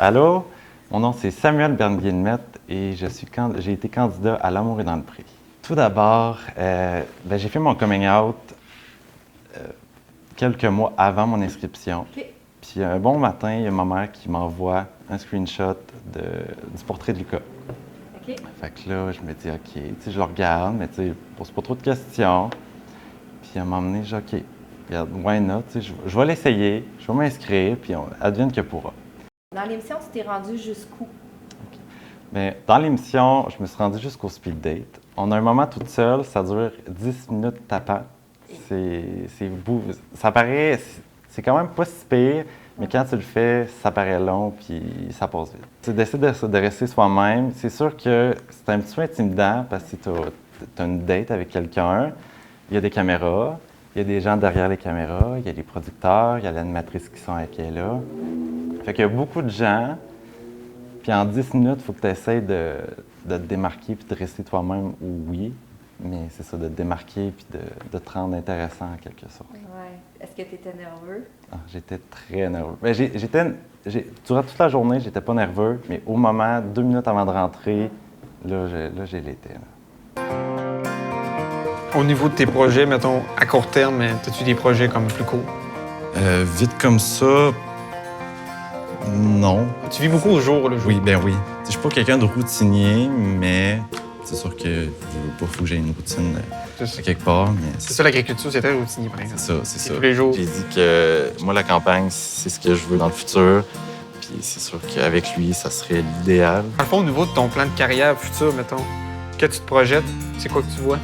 Allô, mon nom c'est Samuel Bernier-Lemaitre et j'ai été candidat à L'amour est dans le pré. Tout d'abord, j'ai fait mon coming out quelques mois avant mon inscription. Okay. Puis un bon matin, il y a ma mère qui m'envoie un screenshot du portrait de Lucas. Okay. Fait que là, je me dis, OK, tu sais, je le regarde, mais tu sais, je pose pas trop de questions. Puis à un moment donné, je dis, OK, regarde, why not, tu sais, je vais l'essayer, je vais m'inscrire, puis advienne que pourra. Dans l'émission, tu t'es rendu jusqu'où? Okay. Mais dans l'émission, je me suis rendu jusqu'au speed date. On a un moment toute seule, ça dure 10 minutes tapant. C'est beau. Ça paraît, c'est quand même pas si pire, mais quand tu le fais, ça paraît long puis ça passe vite. Tu décides de rester soi-même. C'est sûr que c'est un petit peu intimidant parce que tu as une date avec quelqu'un, il y a des caméras, il y a des gens derrière les caméras, il y a les producteurs, il y a l'animatrice qui sont avec elle là. Fait qu'il y a beaucoup de gens, puis en 10 minutes, il faut que tu essaies de te démarquer puis de rester toi-même, oui, mais c'est ça, de te démarquer puis de te rendre intéressant en quelque sorte. Ouais. Est-ce que tu étais nerveux? Ah, j'étais très nerveux. Durant toute la journée, j'étais pas nerveux, mais au moment, 2 minutes avant de rentrer, là, j'ai l'été. Au niveau de tes projets, mettons, à court terme, as-tu des projets comme plus courts? Vite comme ça, non. Tu vis beaucoup au jour le jour? Oui, ben oui. Je suis pas quelqu'un de routinier, mais c'est sûr que il faut que j'ai une routine à quelque part. C'est ça, l'agriculture, c'est très routinier, par exemple. C'est ça. Tous les jours. J'ai dit que moi, la campagne, c'est ce que je veux dans le futur. Puis c'est sûr qu'avec lui, ça serait l'idéal. Dans le fond, au niveau de ton plan de carrière futur, mettons, que tu te projettes, c'est quoi que tu vois?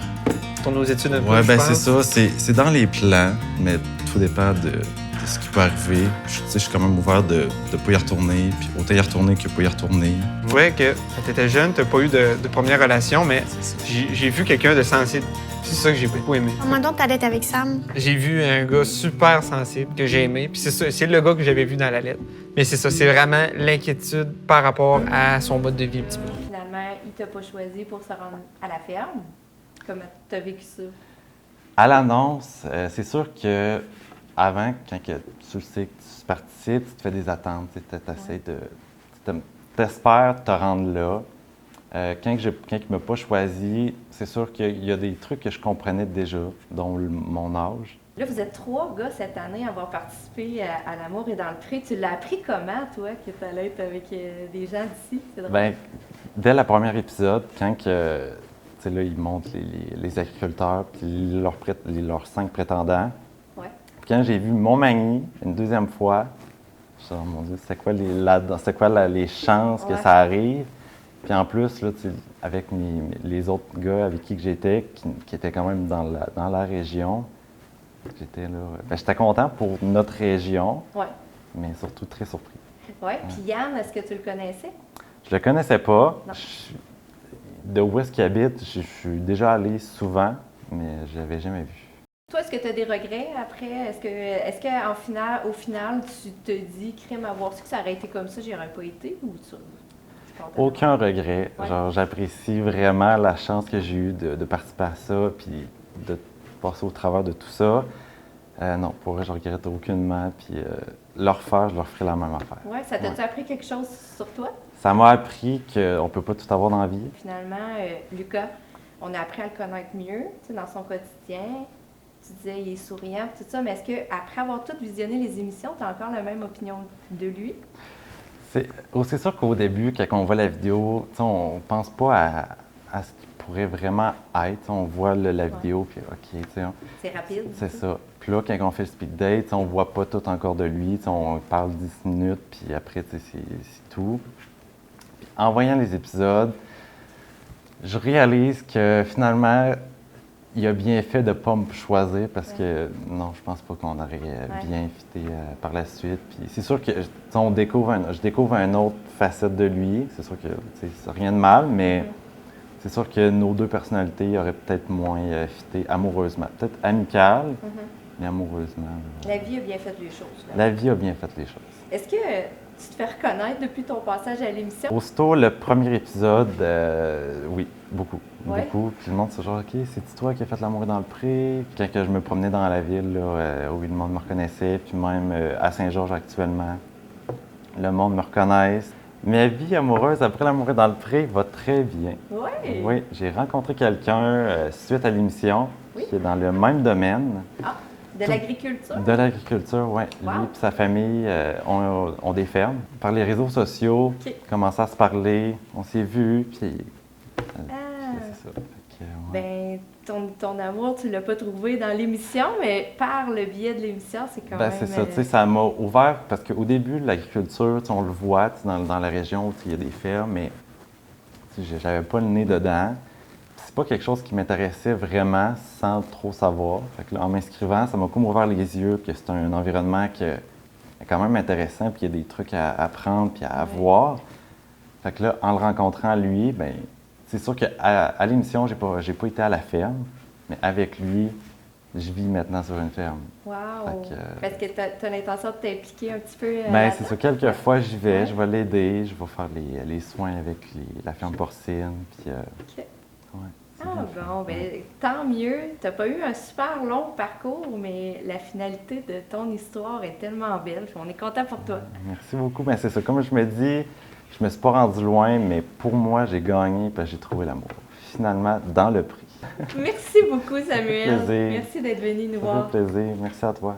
Tourner aux études un peu, Ouais, ben je c'est pense. ça. C'est dans les plans, mais tout dépend de ce qui peut arriver. Je suis quand même ouvert de ne pas y retourner, puis autant y retourner que pas y retourner. Je vois que quand tu étais jeune, tu n'as pas eu de première relation, mais j'ai vu quelqu'un de sensible. C'est ça que j'ai beaucoup aimé. Comment donc ta dette avec Sam? J'ai vu un gars super sensible que j'ai aimé, puis c'est le gars que j'avais vu dans la lettre. Mais c'est ça, c'est vraiment l'inquiétude par rapport à son mode de vie un petit peu. Finalement, il t'a pas choisi pour se rendre à la ferme. Comment tu as vécu ça? À l'annonce, c'est sûr que avant, quand tu le sais que tu participes, tu te fais des attentes, t'espères te rendre là. Quand il ne m'a pas choisi, c'est sûr qu'il y a des trucs que je comprenais déjà, dont mon âge. Là, vous êtes 3 gars cette année à avoir participé à L'amour est dans le pré. Tu l'as appris comment, toi, que tu allais être avec des gens d'ici? C'est drôle. Bien, dès le premier épisode, quand là, ils montrent les agriculteurs puis leurs 5 prétendants. Ouais. Puis quand j'ai vu Montmagny une deuxième fois, je me suis dit, oh mon Dieu, c'est quoi les chances que ça arrive? Puis en plus, là, avec les autres gars avec qui j'étais, qui étaient quand même dans la région, j'étais content pour notre région, Ouais. mais surtout très surpris. Ouais. Puis Yann, est-ce que tu le connaissais? Je le connaissais pas. Non. De où est-ce qu'il habite, je suis déjà allé souvent, mais je l'avais jamais vu. Toi, est-ce que tu as des regrets après? Est-ce qu'au final, tu te dis, crime, avoir su que ça aurait été comme ça, j'y aurais pas été? Ou tu Aucun regret. Ouais. Genre, j'apprécie vraiment la chance que j'ai eue de participer à ça, puis de passer au travers de tout ça. Non, pour vrai, je regrette aucunement. Puis leur faire, je leur ferai la même affaire. Ouais, ça t'a-tu appris quelque chose sur toi? Ça m'a appris qu'on ne peut pas tout avoir dans la vie. Finalement, Lucas, on a appris à le connaître mieux, tu sais, dans son quotidien. Tu disais, il est souriant, tout ça, mais est-ce qu'après avoir tout visionné les émissions, tu as encore la même opinion de lui? C'est sûr qu'au début, quand on voit la vidéo, on ne pense pas à ce qu'il pourrait vraiment être. On voit la vidéo, puis OK, C'est rapide. c'est ça. Puis là, quand on fait le speed date, on ne voit pas tout encore de lui. On parle 10 minutes, puis après, c'est tout. Puis en voyant les épisodes, je réalise que finalement, il a bien fait de ne pas me choisir parce que non, je pense pas qu'on aurait bien fité par la suite. Puis c'est sûr que je découvre une autre facette de lui. C'est sûr que c'est rien de mal, mais c'est sûr que nos deux personnalités auraient peut-être moins fité amoureusement. Peut-être amicales, mais amoureusement. La vie a bien fait les choses. Là. La vie a bien fait les choses. Est-ce que tu te fais reconnaître depuis ton passage à l'émission? Aussitôt, le premier épisode, oui, beaucoup. Ouais. Beaucoup. Puis le monde, c'est genre, OK, c'est-tu toi qui as fait l'amour dans le pré? Puis quand que je me promenais dans la ville, là, où le monde me reconnaissait, puis même à Saint-Georges actuellement, le monde me reconnaisse. Ma vie amoureuse après l'amour est dans le pré va très bien. Oui. Oui, j'ai rencontré quelqu'un suite à l'émission Oui. qui est dans le même domaine. Ah, de l'agriculture? De l'agriculture, oui. Wow. Lui et sa famille ont des fermes. Par les réseaux sociaux, OK. on commençait à se parler, on s'est vus, puis Ah. c'est ça. Fait que, ouais. Ben, ton amour, tu l'as pas trouvé dans l'émission, mais par le biais de l'émission, c'est quand Ben, même... c'est ça, tu sais, ça m'a ouvert, parce qu'au début, l'agriculture, tu sais, on le voit tu sais, dans la région où il y a des fermes, mais tu sais, j'avais pas le nez dedans. C'est pas quelque chose qui m'intéressait vraiment sans trop savoir. Fait que là, en m'inscrivant, ça m'a comme ouvert les yeux, puis que c'est un environnement qui est quand même intéressant, puis il y a des trucs à apprendre puis à Ouais. voir. Fait que là, en le rencontrant lui, ben c'est sûr qu'à à l'émission, j'ai pas été à la ferme, mais avec lui, je vis maintenant sur une ferme. Wow! Fait que, Parce que tu as l'intention de t'impliquer un petit peu Ben, c'est ça. Quelques fois, j'y vais, Ouais. je vais l'aider, je vais faire les soins avec la ferme porcine. Puis, OK. ouais, c'est Ah bien le fun. bon, ben tant mieux. T'as pas eu un super long parcours, mais la finalité de ton histoire est tellement belle. On est content pour toi. Merci beaucoup. Ben, c'est ça. Comme je me dis, je me suis pas rendu loin, mais pour moi, j'ai gagné parce que j'ai trouvé l'amour. Finalement, dans le prix. Merci beaucoup, Samuel. plaisir. Merci d'être venu nous Ça voir. fait plaisir. Merci à toi.